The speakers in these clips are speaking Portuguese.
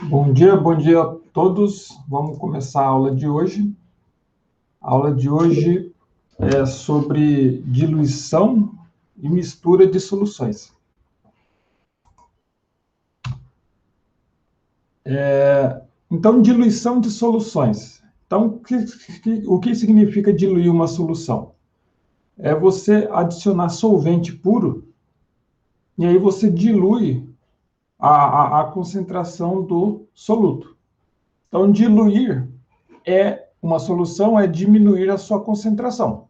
Bom dia a todos. Vamos começar a aula de hoje. A aula de hoje é sobre diluição e mistura de soluções. Então, diluição de soluções. Então, o que significa diluir uma solução? É você adicionar solvente puro e aí você dilui a concentração do soluto. Então, diluir uma solução é diminuir a sua concentração.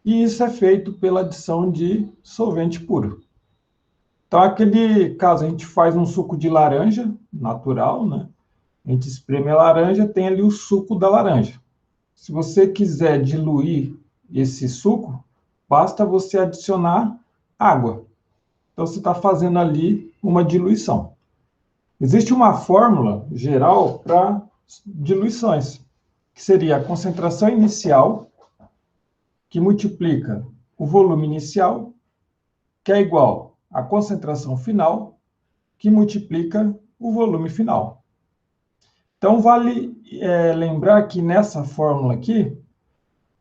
E isso é feito pela adição de solvente puro. Então, aquele caso, a gente faz um suco de laranja natural, né? A gente espreme a laranja, tem ali o suco da laranja. Se você quiser diluir esse suco, basta você adicionar água. Então, você está fazendo ali uma diluição. Existe uma fórmula geral para diluições, que seria a concentração inicial, que multiplica o volume inicial, que é igual à concentração final, que multiplica o volume final. Então, vale lembrar que nessa fórmula aqui,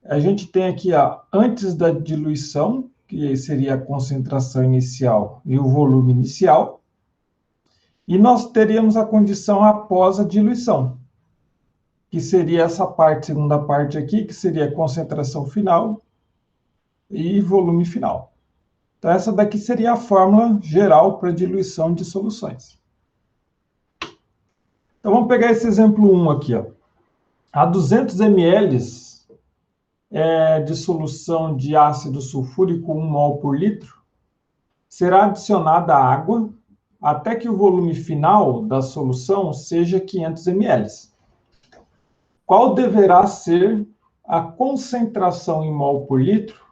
a gente tem aqui, antes da diluição, que seria a concentração inicial e o volume inicial, e nós teríamos a condição após a diluição, que seria essa parte, segunda parte aqui, que seria a concentração final e volume final. Então, essa daqui seria a fórmula geral para diluição de soluções. Então, vamos pegar esse exemplo 1 aqui. A 200 ml de solução de ácido sulfúrico 1 mol por litro será adicionada água até que o volume final da solução seja 500 ml. Qual deverá ser a concentração em mol por litro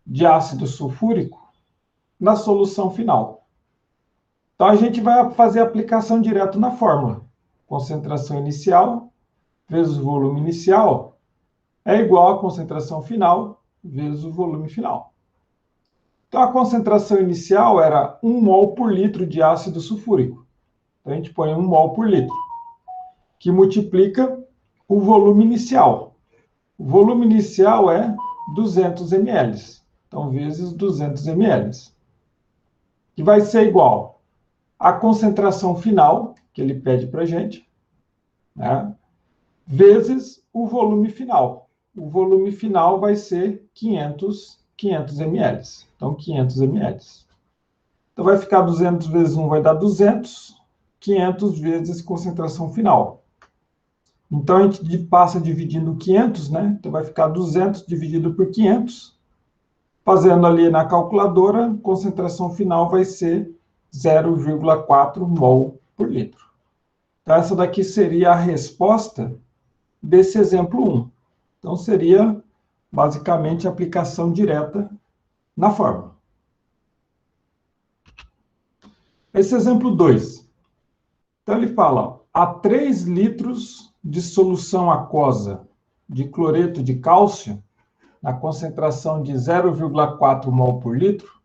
de ácido sulfúrico na solução final? Então, a gente vai fazer a aplicação direto na fórmula. Concentração inicial vezes o volume inicial é igual à concentração final vezes o volume final. Então, a concentração inicial era 1 mol por litro de ácido sulfúrico. Então, a gente põe 1 mol por litro, que multiplica o volume inicial. O volume inicial é 200 ml. Então, vezes 200 ml. Que vai ser igual à concentração final, que ele pede para a gente, né? Vezes o volume final. O volume final vai ser 500 ml. Então, 500 ml. Então, vai ficar 200 vezes 1 vai dar 200, 500 vezes concentração final. Então, a gente passa dividindo 500, né? Então, vai ficar 200 dividido por 500. Fazendo ali na calculadora, concentração final vai ser 0,4 mol por litro. Então, essa daqui seria a resposta desse exemplo 1. Então, seria basicamente a aplicação direta na fórmula. Esse exemplo 2. Então, ele fala, há 3 litros de solução aquosa de cloreto de cálcio, na concentração de 0,4 mol por litro,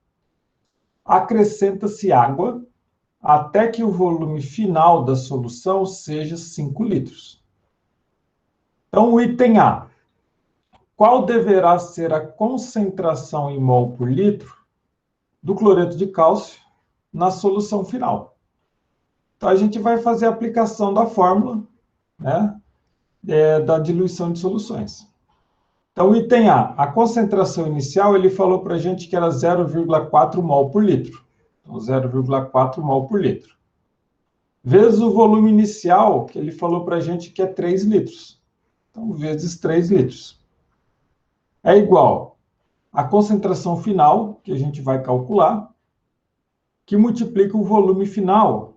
acrescenta-se água até que o volume final da solução seja 5 litros. Então, o item A. Qual deverá ser a concentração em mol por litro do cloreto de cálcio na solução final? Então, a gente vai fazer a aplicação da fórmula, né, da diluição de soluções. Então, o item A concentração inicial, ele falou para a gente que era 0,4 mol por litro. Então, 0,4 mol por litro. Vezes o volume inicial, que ele falou para a gente que é 3 litros. Então, vezes 3 litros. É igual à concentração final, que a gente vai calcular, que multiplica o volume final,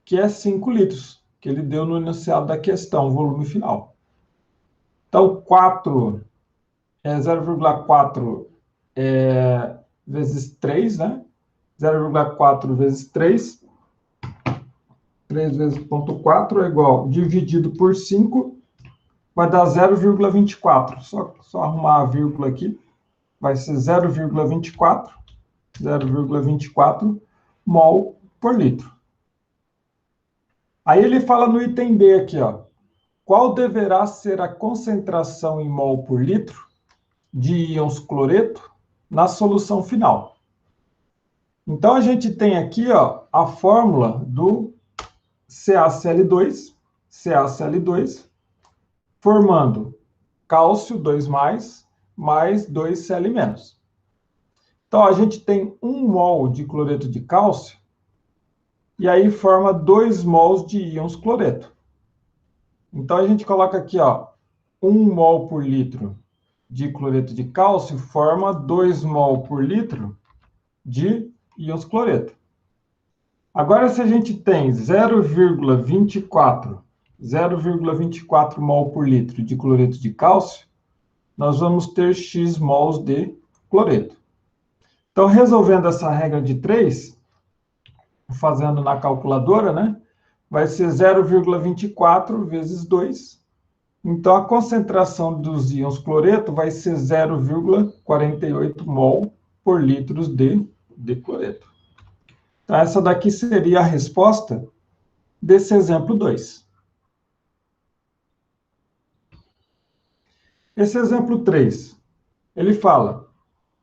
que é 5 litros, que ele deu no enunciado da questão, volume final. Então, 0,4 vezes 3, né? 0,4 vezes 3. 3 vezes 0,4 é igual, dividido por 5, vai dar 0,24. Só arrumar a vírgula aqui. Vai ser 0,24 mol por litro. Aí ele fala no item B aqui, ó. Qual deverá ser a concentração em mol por litro de íons cloreto na solução final? Então, a gente tem aqui, ó, a fórmula do CaCl2, formando cálcio 2+, mais 2Cl-. Então, a gente tem 1 mol de cloreto de cálcio, e aí forma 2 mols de íons cloreto. Então, a gente coloca aqui, ó, 1 mol por litro de cloreto de cálcio forma 2 mol por litro de íons cloreto. Agora, se a gente tem 0,24 mol por litro de cloreto de cálcio, nós vamos ter X mols de cloreto. Então, resolvendo essa regra de 3, fazendo na calculadora, né? Vai ser 0,24 vezes 2. Então, a concentração dos íons cloreto vai ser 0,48 mol por litro de cloreto. Então, essa daqui seria a resposta desse exemplo 2. Esse exemplo 3, ele fala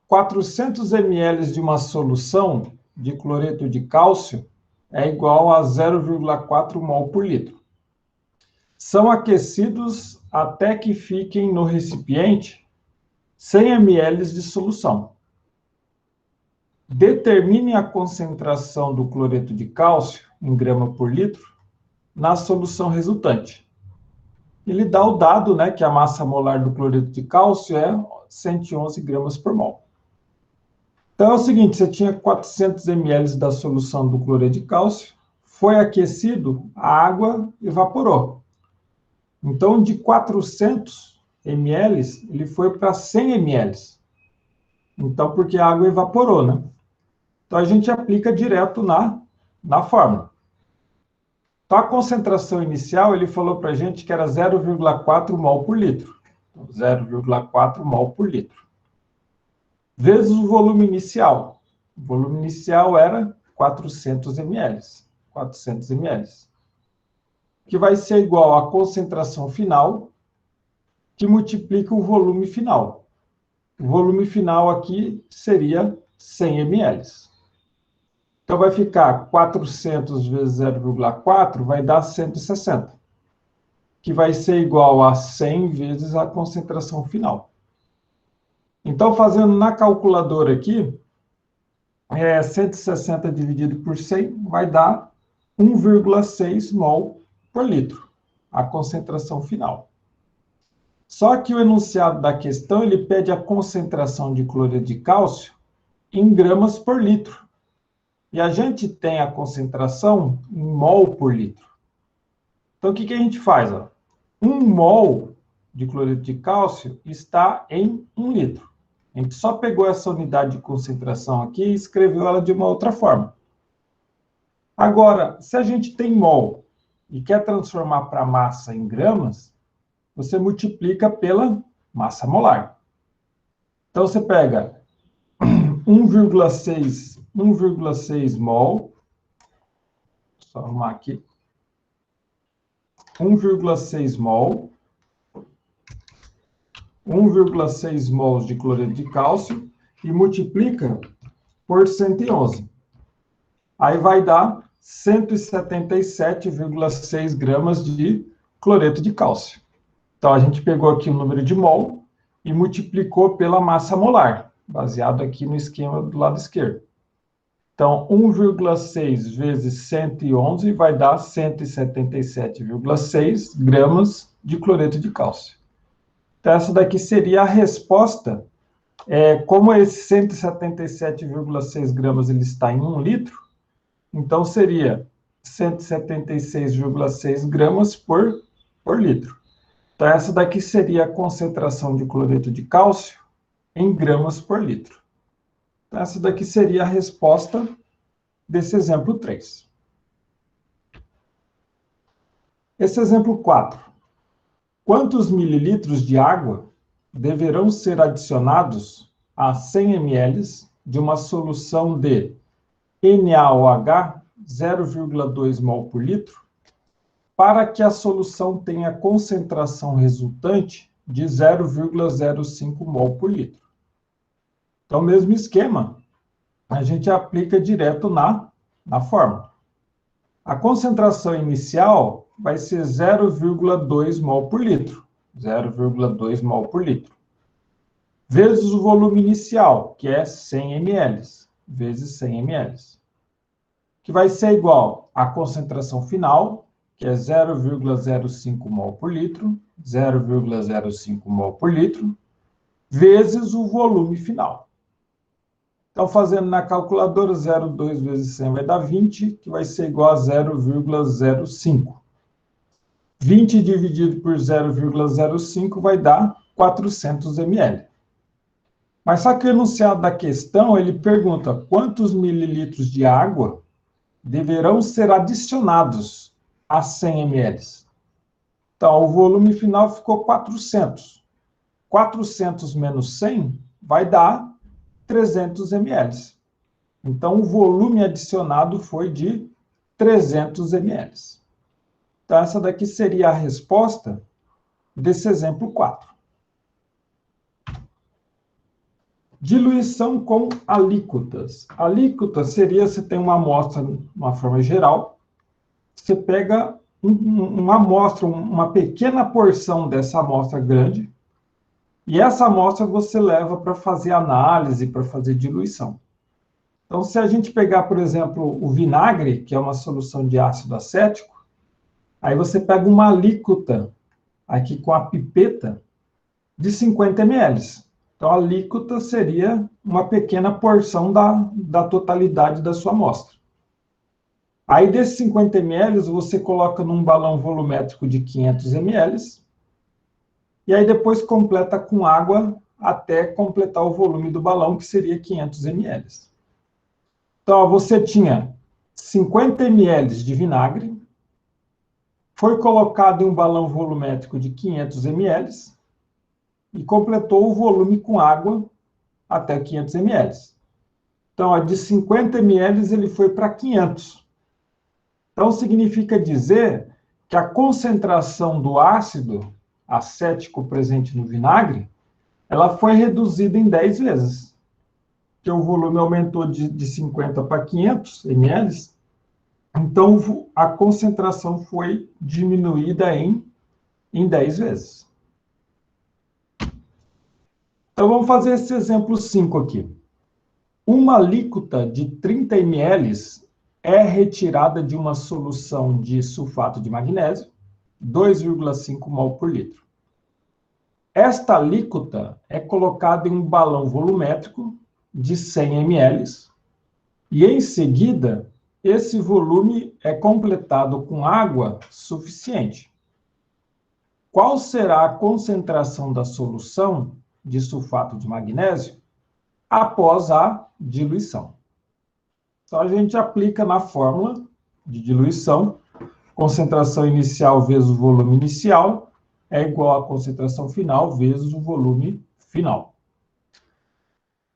400 ml de uma solução de cloreto de cálcio é igual a 0,4 mol por litro. São aquecidos até que fiquem no recipiente 100 ml de solução. Determine a concentração do cloreto de cálcio em grama por litro na solução resultante. Ele dá o dado, né, que a massa molar do cloreto de cálcio é 111 gramas por mol. Então é o seguinte, você tinha 400 ml da solução do cloreto de cálcio, foi aquecido, a água evaporou. Então, de 400 ml, ele foi para 100 ml. Então, porque a água evaporou, né? Então, a gente aplica direto na fórmula. Então, a concentração inicial, ele falou para a gente que era 0,4 mol por litro. 0,4 mol por litro. Vezes o volume inicial. O volume inicial era 400 ml. 400 ml. Que vai ser igual à concentração final, que multiplica o volume final. O volume final aqui seria 100 ml. Então, vai ficar 400 vezes 0,4 vai dar 160, que vai ser igual a 100 vezes a concentração final. Então, fazendo na calculadora aqui, 160 dividido por 100 vai dar 1,6 mol por litro, a concentração final. Só que o enunciado da questão, ele pede a concentração de cloreto de cálcio em gramas por litro. E a gente tem a concentração em mol por litro. Então, o que a gente faz? 1 mol de cloreto de cálcio está em 1 litro. A gente só pegou essa unidade de concentração aqui e escreveu ela de uma outra forma. Agora, se a gente tem mol e quer transformar para massa em gramas, você multiplica pela massa molar. Então, você pega 1,6 mol, só arrumar aqui, 1,6 mol, 1,6 mols de cloreto de cálcio e multiplica por 111. Aí vai dar 177,6 gramas de cloreto de cálcio. Então, a gente pegou aqui o número de mol e multiplicou pela massa molar, baseado aqui no esquema do lado esquerdo. Então, 1,6 vezes 111 vai dar 177,6 gramas de cloreto de cálcio. Então, essa daqui seria a resposta. Como esse 177,6 gramas ele está em 1 litro, então seria 176,6 gramas por litro. Então, essa daqui seria a concentração de cloreto de cálcio em gramas por litro. Então, essa daqui seria a resposta desse exemplo 3. Esse exemplo 4. Quantos mililitros de água deverão ser adicionados a 100 ml de uma solução de NaOH 0,2 mol por litro para que a solução tenha concentração resultante de 0,05 mol por litro. Então, mesmo esquema, a gente aplica direto na fórmula. A concentração inicial vai ser 0,2 mol por litro. 0,2 mol por litro. Vezes o volume inicial, que é 100 ml, vezes 100 ml. Que vai ser igual à concentração final, que é 0,05 mol por litro, 0,05 mol por litro, vezes o volume final. Então, fazendo na calculadora, 0,2 vezes 100 vai dar 20, que vai ser igual a 0,05. 20 dividido por 0,05 vai dar 400 ml. Mas só que o enunciado da questão, ele pergunta quantos mililitros de água deverão ser adicionados a 100 ml. Então, o volume final ficou 400. 400 menos 100 vai dar 300 ml. Então, o volume adicionado foi de 300 ml. Então, essa daqui seria a resposta desse exemplo 4. Diluição com alíquotas. Alíquota seria, você tem uma amostra, uma forma geral, você pega uma amostra, uma pequena porção dessa amostra grande, e essa amostra você leva para fazer análise, para fazer diluição. Então, se a gente pegar, por exemplo, o vinagre, que é uma solução de ácido acético, aí você pega uma alíquota, aqui com a pipeta, de 50 ml. Então, a alíquota seria uma pequena porção da totalidade da sua amostra. Aí, desses 50 ml, você coloca num balão volumétrico de 500 ml, e aí depois completa com água até completar o volume do balão, que seria 500 ml. Então, ó, você tinha 50 ml de vinagre, foi colocado em um balão volumétrico de 500 ml e completou o volume com água até 500 ml. Então, ó, de 50 ml ele foi para 500. Então, significa dizer que a concentração do ácido acético presente no vinagre, ela foi reduzida em 10 vezes. Porque o volume aumentou de 50 para 500 ml, então a concentração foi diminuída em 10 vezes. Então, vamos fazer esse exemplo 5 aqui. Uma alíquota de 30 ml é retirada de uma solução de sulfato de magnésio, 2,5 mol por litro. Esta alíquota é colocada em um balão volumétrico de 100 ml e, em seguida, esse volume é completado com água suficiente. Qual será a concentração da solução de sulfato de magnésio após a diluição? Então, a gente aplica na fórmula de diluição, concentração inicial vezes o volume inicial é igual à concentração final vezes o volume final.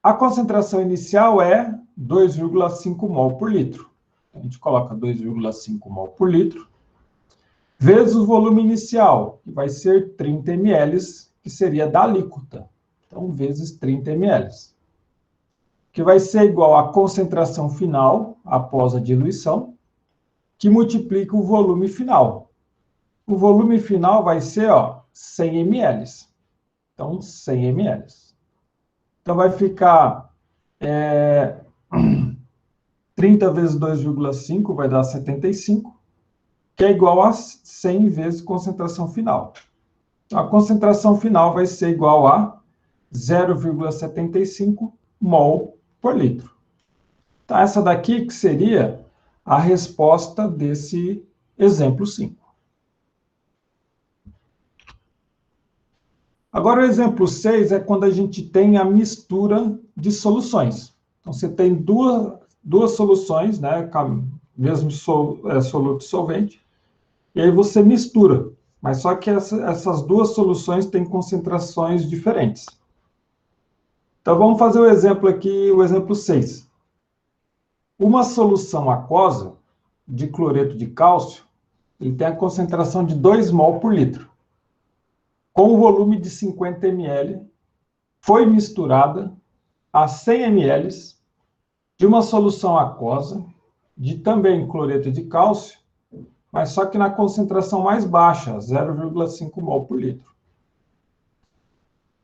A concentração inicial é 2,5 mol por litro. A gente coloca 2,5 mol por litro, vezes o volume inicial, que vai ser 30 ml, que seria da alíquota. Então, vezes 30 ml. Que vai ser igual à concentração final, após a diluição, que multiplica o volume final. O volume final vai ser, ó, 100 ml. Então, 100 ml. Então, vai ficar 30 vezes 2,5 vai dar 75, que é igual a 100 vezes concentração final. A concentração final vai ser igual a 0,75 mol por litro. Então, essa daqui que seria a resposta desse exemplo 5. Agora, o exemplo 6 é quando a gente tem a mistura de soluções. Então, você tem duas soluções, né, mesmo soluto e solvente, e aí você mistura. Mas só que essas duas soluções têm concentrações diferentes. Então, vamos fazer o exemplo aqui, o exemplo 6. Uma solução aquosa de cloreto de cálcio ele tem a concentração de 2 mol por litro. Com o volume de 50 ml, foi misturada a 100 ml de uma solução aquosa, de também cloreto de cálcio, mas só que na concentração mais baixa, 0,5 mol por litro.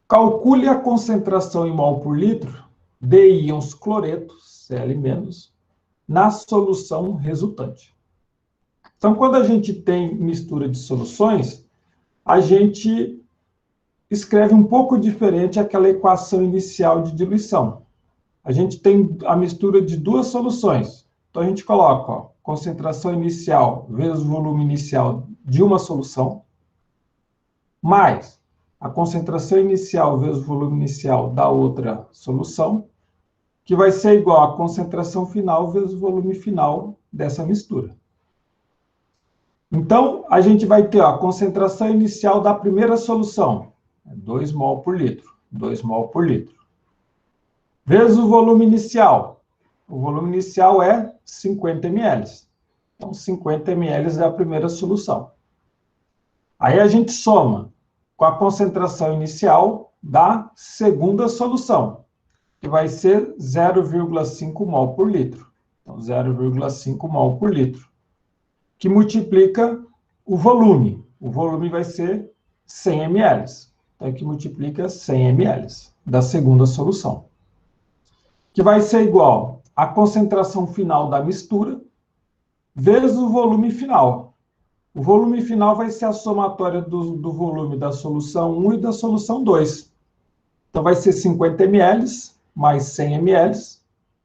Calcule a concentração em mol por litro de íons cloretos, Cl-, na solução resultante. Então, quando a gente tem mistura de soluções, a gente escreve um pouco diferente aquela equação inicial de diluição. A gente tem a mistura de duas soluções. Então, a gente coloca, ó, concentração inicial vezes volume inicial de uma solução, mais a concentração inicial vezes o volume inicial da outra solução, que vai ser igual à concentração final vezes o volume final dessa mistura. Então, a gente vai ter ó, a concentração inicial da primeira solução, 2 mol por litro, 2 mol por litro. Vezes o volume inicial. O volume inicial é 50 ml. Então, 50 ml é a primeira solução. Aí a gente soma com a concentração inicial da segunda solução, que vai ser 0,5 mol por litro. Então, 0,5 mol por litro. Que multiplica o volume. O volume vai ser 100 ml. Então, aqui multiplica 100 ml da segunda solução. Que vai ser igual à concentração final da mistura vezes o volume final. O volume final vai ser a somatória do volume da solução 1 e da solução 2. Então, vai ser 50 ml mais 100 ml.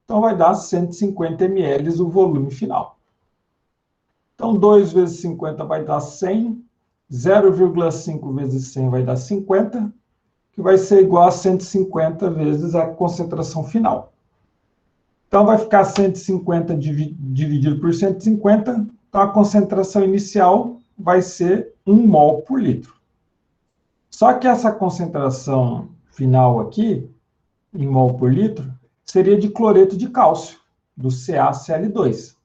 Então, vai dar 150 ml o volume final. Então, 2 vezes 50 vai dar 100. 0,5 vezes 100 vai dar 50, que vai ser igual a 150 vezes a concentração final. Então, vai ficar 150 dividido por 150. Então, a concentração inicial vai ser 1 mol por litro. Só que essa concentração final aqui, em mol por litro, seria de cloreto de cálcio, do CaCl2.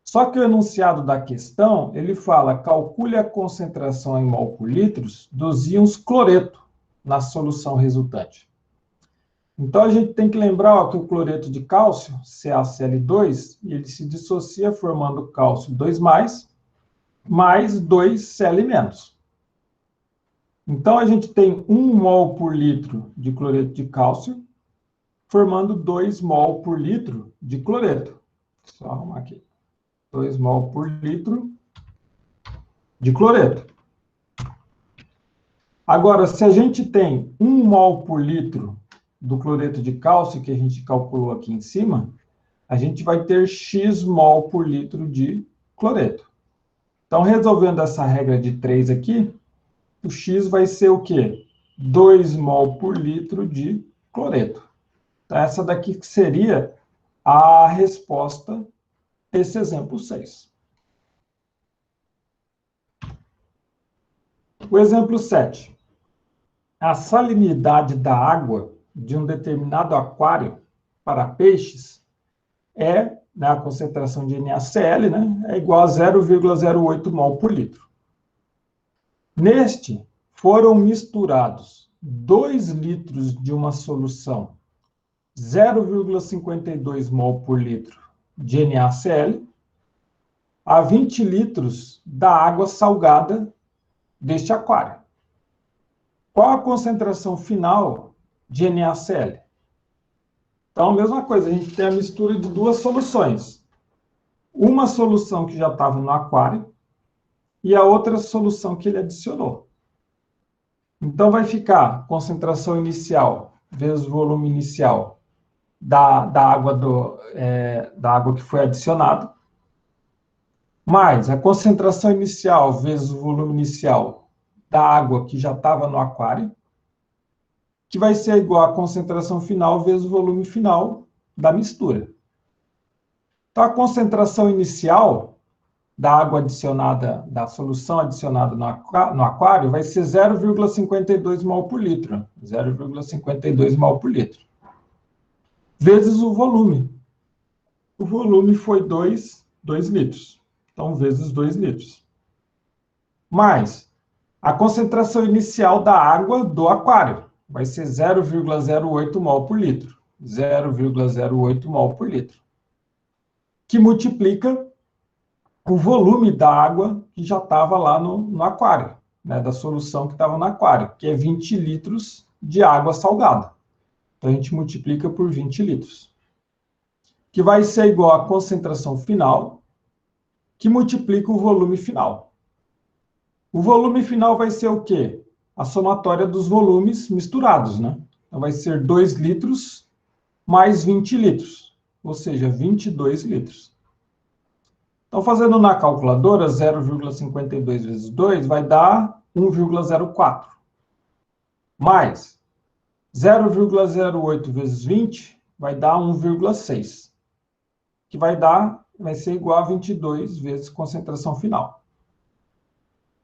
Só que o enunciado da questão, ele fala, calcule a concentração em mol por litro dos íons cloreto na solução resultante. Então, a gente tem que lembrar ó, que o cloreto de cálcio, CaCl2, ele se dissocia formando cálcio 2+, mais 2 Cl-. Então, a gente tem 1 mol por litro de cloreto de cálcio, formando 2 mol por litro de cloreto. Só arrumar aqui. 2 mol por litro de cloreto. Agora, se a gente tem 1 mol por litro do cloreto de cálcio, que a gente calculou aqui em cima, a gente vai ter X mol por litro de cloreto. Então, resolvendo essa regra de 3 aqui, o X vai ser o quê? 2 mol por litro de cloreto. Então, essa daqui que seria a resposta desse exemplo 6. O exemplo 7. A salinidade da água de um determinado aquário para peixes é, né, a concentração de NaCl, né, é igual a 0,08 mol por litro. Neste, foram misturados 2 litros de uma solução 0,52 mol por litro de NaCl a 20 litros da água salgada deste aquário. Qual a concentração final de NaCl? Então, a mesma coisa, a gente tem a mistura de duas soluções. Uma solução que já estava no aquário e a outra solução que ele adicionou. Então, vai ficar concentração inicial vezes o volume inicial da água que foi adicionada, mais a concentração inicial vezes o volume inicial da água que já estava no aquário, que vai ser igual à concentração final vezes o volume final da mistura. Então, a concentração inicial da água adicionada, da solução adicionada no aquário, vai ser 0,52 mol por litro. 0,52 mol por litro. Vezes o volume. O volume foi 2 litros. Então, vezes 2 litros. mais a concentração inicial da água do aquário. Vai ser 0,08 mol por litro. 0,08 mol por litro. Que multiplica o volume da água que já estava lá no aquário, né, da solução que estava no aquário, que é 20 litros de água salgada. Então, a gente multiplica por 20 litros. Que vai ser igual à concentração final, que multiplica o volume final. O volume final vai ser o quê? A somatória dos volumes misturados, né? Então, vai ser 2 litros mais 20 litros, ou seja, 22 litros. Então, fazendo na calculadora, 0,52 vezes 2 vai dar 1,04. Mais 0,08 vezes 20 vai dar 1,6. Que vai ser igual a 22 vezes concentração final.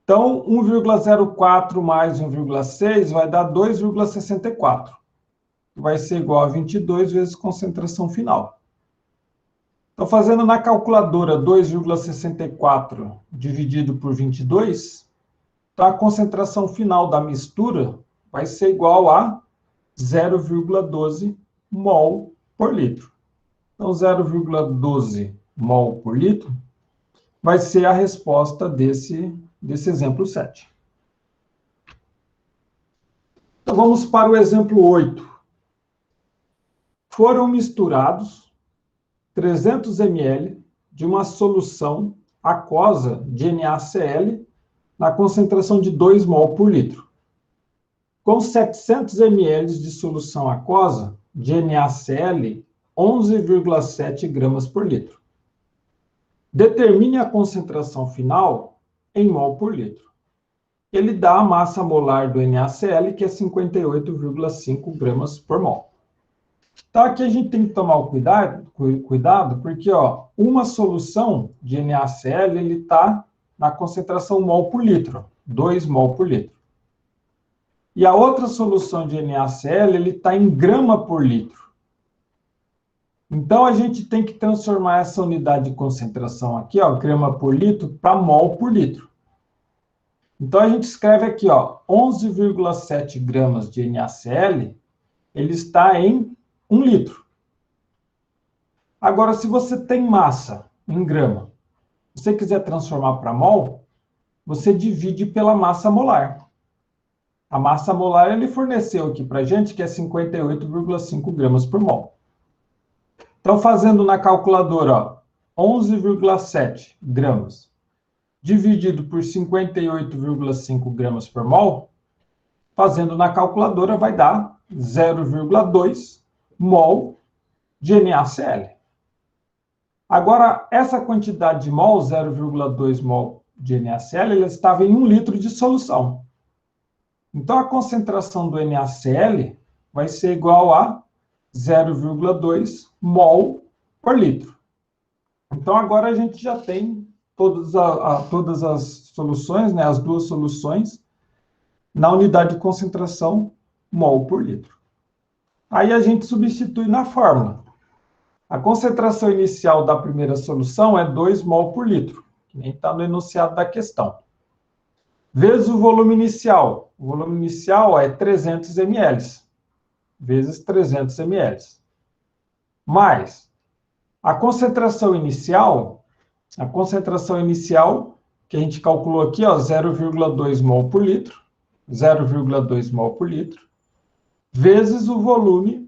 Então, 1,04 mais 1,6 vai dar 2,64. Que vai ser igual a 22 vezes concentração final. Então, fazendo na calculadora 2,64 dividido por 22, então a concentração final da mistura vai ser igual a 0,12 mol por litro. Então, 0,12 mol por litro vai ser a resposta desse exemplo 7. Então, vamos para o exemplo 8. Foram misturados 300 ml de uma solução aquosa de NaCl na concentração de 2 mol por litro. Com 700 ml de solução aquosa de NaCl, 11,7 gramas por litro. Determine a concentração final em mol por litro. Ele dá a massa molar do NaCl, que é 58,5 gramas por mol. Então, aqui a gente tem que tomar o cuidado, porque uma solução de NaCl está na concentração mol por litro, 2 mol por litro. E a outra solução de NaCl está em grama por litro. Então, a gente tem que transformar essa unidade de concentração aqui, grama por litro, para mol por litro. Então, a gente escreve aqui, 11,7 gramas de NaCl, ele está em 1 litro. Agora, se você tem massa em grama, se você quiser transformar para mol, você divide pela massa molar. A massa molar ele forneceu aqui para a gente, que é 58,5 gramas por mol. Então, fazendo na calculadora, 11,7 gramas dividido por 58,5 gramas por mol, fazendo na calculadora vai dar 0,2 mol de NaCl. Agora, essa quantidade de mol, 0,2 mol de NaCl, ela estava em 1 litro de solução. Então, a concentração do NaCl vai ser igual a 0,2 mol por litro. Então, agora a gente já tem todas as soluções, né, as duas soluções, na unidade de concentração mol por litro. Aí a gente substitui na fórmula. A concentração inicial da primeira solução é 2 mol por litro, que nem está no enunciado da questão. Vezes o volume inicial. O volume inicial é 300 ml, vezes 300 ml. Mais a concentração inicial que a gente calculou aqui, 0,2 mol por litro, 0,2 mol por litro, vezes o volume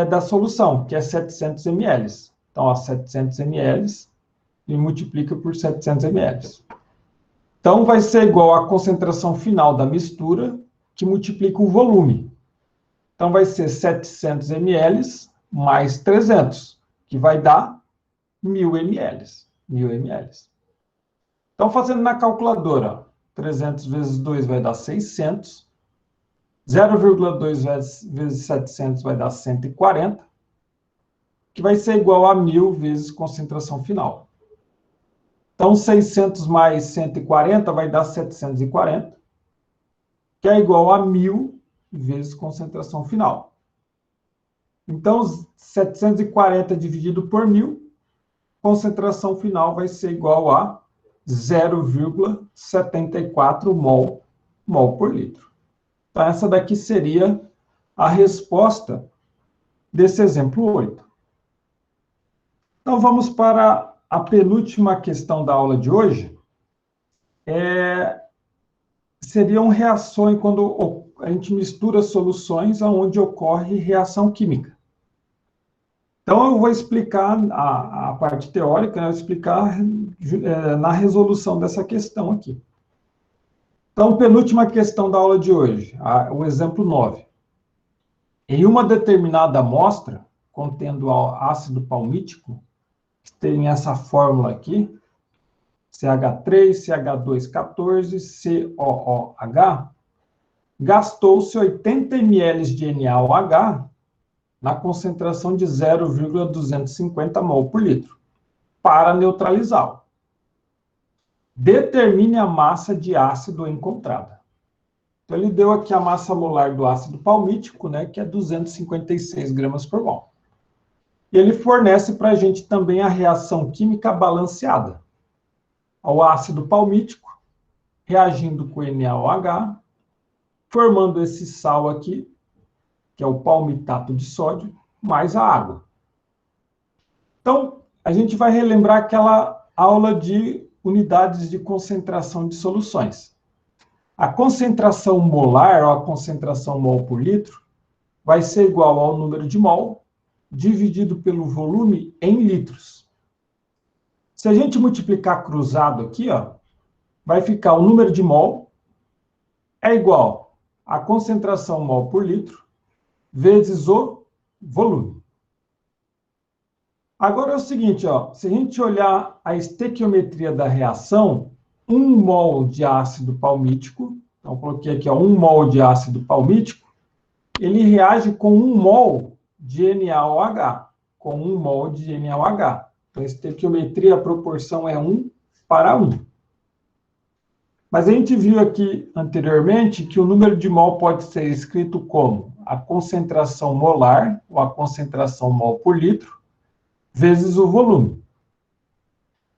da solução, que é 700 ml. Então, 700 ml e multiplica por 700 ml. Então, vai ser igual à concentração final da mistura, que multiplica o volume. Então, vai ser 700 ml mais 300, que vai dar 1.000 ml. 1.000 ml. Então, fazendo na calculadora, 300 vezes 2 vai dar 600. 0,2 vezes 700 vai dar 140, que vai ser igual a 1.000 vezes concentração final. Então, 600 mais 140 vai dar 740, que é igual a 1.000 vezes concentração final. Então, 740 dividido por 1.000, concentração final vai ser igual a 0,74 mol por litro. Então, essa daqui seria a resposta desse exemplo 8. Então, vamos para a penúltima questão da aula de hoje. Seriam reações quando a gente mistura soluções onde ocorre reação química. Então, eu vou explicar a parte teórica, eu vou explicar na resolução dessa questão aqui. Então, penúltima questão da aula de hoje, o exemplo 9. Em uma determinada amostra, contendo ácido palmítico, que tem essa fórmula aqui, CH3, CH214, COOH, gastou-se 80 ml de NaOH na concentração de 0,250 mol por litro, para neutralizá-lo. Determine a massa de ácido encontrada. Então, ele deu aqui a massa molar do ácido palmítico, né, que é 256 gramas por mol. E ele fornece para a gente também a reação química balanceada. O ácido palmítico reagindo com NaOH, formando esse sal aqui, que é o palmitato de sódio, mais a água. Então, a gente vai relembrar aquela aula de unidades de concentração de soluções. A concentração molar, ou a concentração mol por litro, vai ser igual ao número de mol, dividido pelo volume em litros. Se a gente multiplicar cruzado aqui, ó, vai ficar o número de mol é igual à concentração mol por litro vezes o volume. Agora é o seguinte, ó, se a gente olhar a estequiometria da reação, 1 mol de ácido palmítico, então eu coloquei aqui, ó, 1 mol de ácido palmítico, ele reage com 1 mol de NaOH, com 1 mol de NaOH. Então, a estequiometria, a proporção é 1 para 1. Mas a gente viu aqui anteriormente que o número de mol pode ser escrito como a concentração molar, ou a concentração mol por litro, vezes o volume.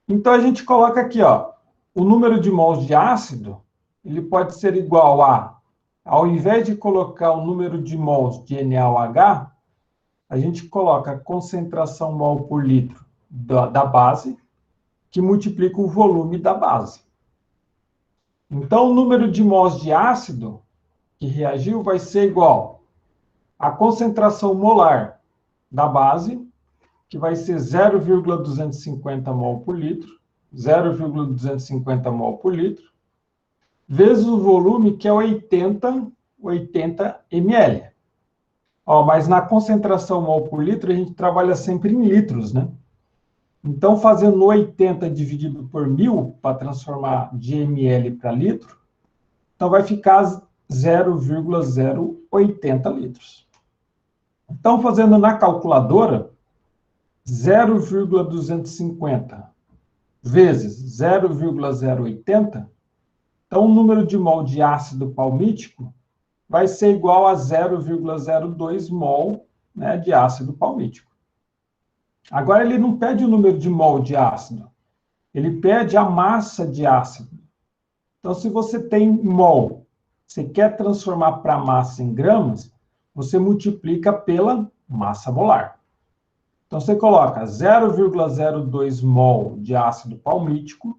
Então, a gente coloca aqui, ó, o número de mols de ácido, ele pode ser igual a, ao invés de colocar o número de mols de NaOH, a gente coloca a concentração mol por litro da base, que multiplica o volume da base. Então, o número de mols de ácido que reagiu vai ser igual à concentração molar da base, que vai ser 0,250 mol por litro, 0,250 mol por litro, vezes o volume, que é 80 ml. Ó, mas na concentração mol por litro, a gente trabalha sempre em litros, né? Então, fazendo 80 dividido por 1000, para transformar de ml para litro, então vai ficar 0,080 litros. Então, fazendo na calculadora, 0,250 vezes 0,080, então o número de mol de ácido palmítico vai ser igual a 0,02 mol, né, de ácido palmítico. Agora, ele não pede o número de mol de ácido, ele pede a massa de ácido. Então, se você tem mol, você quer transformar para massa em gramas, você multiplica pela massa molar. Então, você coloca 0,02 mol de ácido palmítico,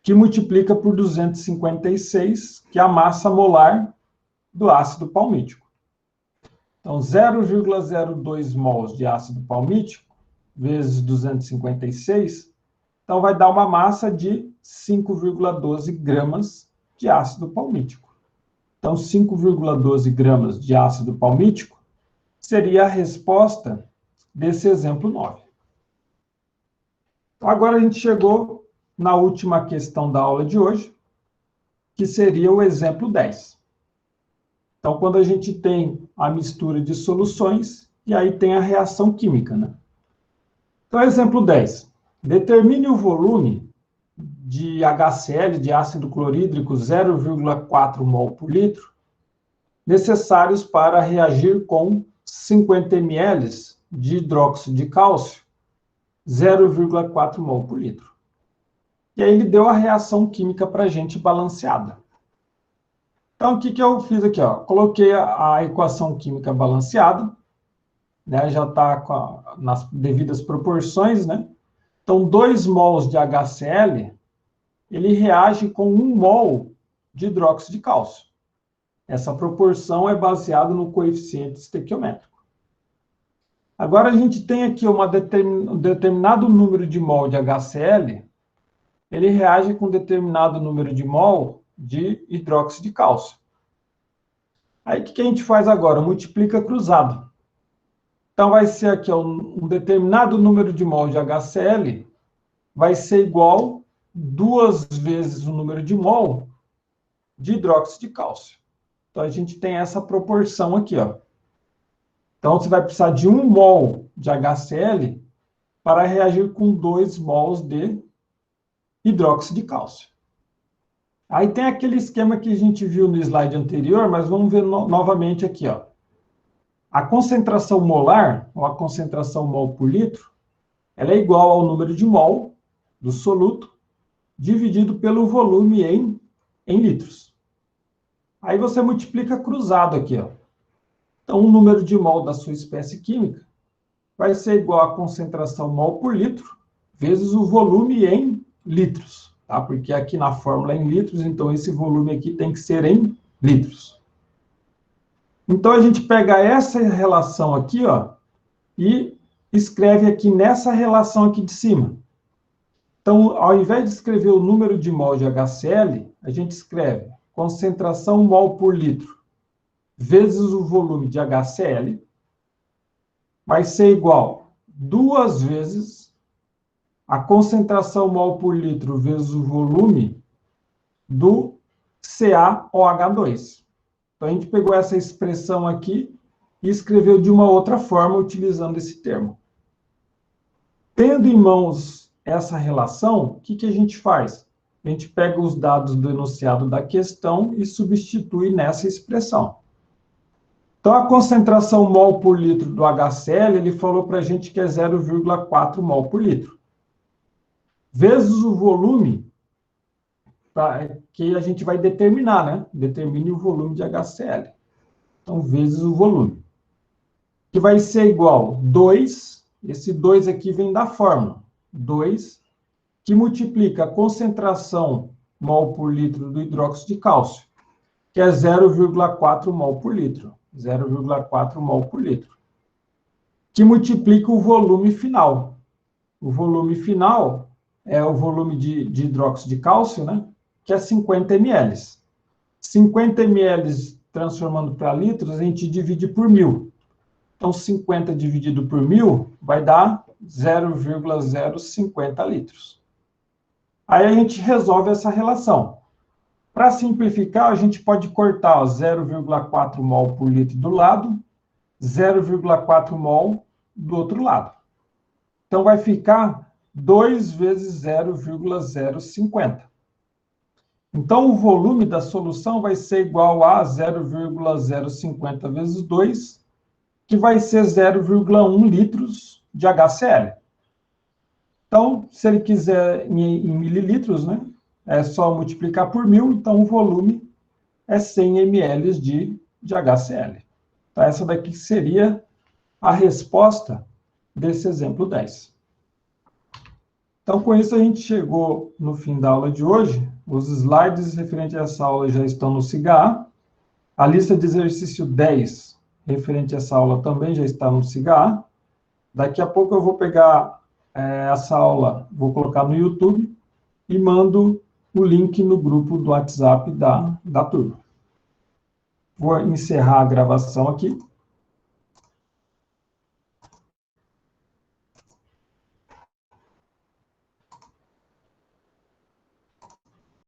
que multiplica por 256, que é a massa molar do ácido palmítico. Então, 0,02 mols de ácido palmítico vezes 256, então vai dar uma massa de 5,12 gramas de ácido palmítico. Então, 5,12 gramas de ácido palmítico seria a resposta desse exemplo 9. Então, agora a gente chegou na última questão da aula de hoje, que seria o exemplo 10. Então, quando a gente tem a mistura de soluções, e aí tem a reação química, né? Então, exemplo 10. Determine o volume de HCl, de ácido clorídrico, 0,4 mol por litro, necessários para reagir com 50 ml de hidróxido de cálcio, 0,4 mol por litro. E aí ele deu a reação química para a gente balanceada. Então, o que eu fiz aqui? Ó? Coloquei a equação química balanceada, né? Já está nas devidas proporções, né? Então, 2 mols de HCl, ele reage com 1 mol de hidróxido de cálcio. Essa proporção é baseada no coeficiente estequiométrico. Agora, a gente tem aqui um determinado número de mol de HCl, ele reage com determinado número de mol de hidróxido de cálcio. Aí, o que a gente faz agora? Multiplica cruzado. Então, vai ser aqui um determinado número de mol de HCl vai ser igual 2 vezes o número de mol de hidróxido de cálcio. Então, a gente tem essa proporção aqui, ó. Então, você vai precisar de 1 mol de HCl para reagir com 2 mols de hidróxido de cálcio. Aí tem aquele esquema que a gente viu no slide anterior, mas vamos ver novamente aqui, ó. A concentração molar, ou a concentração mol por litro, ela é igual ao número de mol do soluto, dividido pelo volume em litros. Aí você multiplica cruzado aqui, ó. Então, o número de mol da sua espécie química vai ser igual à concentração mol por litro, vezes o volume em litros, tá? Porque aqui na fórmula é em litros, então esse volume aqui tem que ser em litros. Então, a gente pega essa relação aqui, ó, e escreve aqui nessa relação aqui de cima. Então, ao invés de escrever o número de mol de HCl, a gente escreve concentração mol por litro vezes o volume de HCl vai ser igual 2 vezes a concentração mol por litro vezes o volume do CaOH2. Então, a gente pegou essa expressão aqui e escreveu de uma outra forma, utilizando esse termo. Tendo em mãos essa relação, o que a gente faz? A gente pega os dados do enunciado da questão e substitui nessa expressão. Então, a concentração mol por litro do HCl, ele falou para a gente que é 0,4 mol por litro. Vezes o volume, que a gente vai determinar, né? Determine o volume de HCl. Então, vezes o volume. Que vai ser igual 2, esse 2 aqui vem da fórmula. 2, que multiplica a concentração mol por litro do hidróxido de cálcio, que é 0,4 mol por litro. 0,4 mol por litro. Que multiplica o volume final. O volume final é o volume de hidróxido de cálcio, né? Que é 50 ml. 50 ml transformando para litros, a gente divide por 1.000. Então, 50 dividido por 1.000 vai dar 0,050 litros. Aí a gente resolve essa relação. Para simplificar, a gente pode cortar 0,4 mol por litro do lado, 0,4 mol do outro lado. Então, vai ficar 2 vezes 0,050. Então, o volume da solução vai ser igual a 0,050 vezes 2, que vai ser 0,1 litros de HCl. Então, se ele quiser em mililitros, né? É só multiplicar por 1.000, então o volume é 100 ml de HCl. Então, essa daqui seria a resposta desse exemplo 10. Então, com isso, a gente chegou no fim da aula de hoje. Os slides referentes a essa aula já estão no SIGA. A lista de exercício 10, referente a essa aula, também já está no SIGA. Daqui a pouco eu vou pegar essa aula, vou colocar no YouTube e mando o link no grupo do WhatsApp da turma. Vou encerrar a gravação aqui.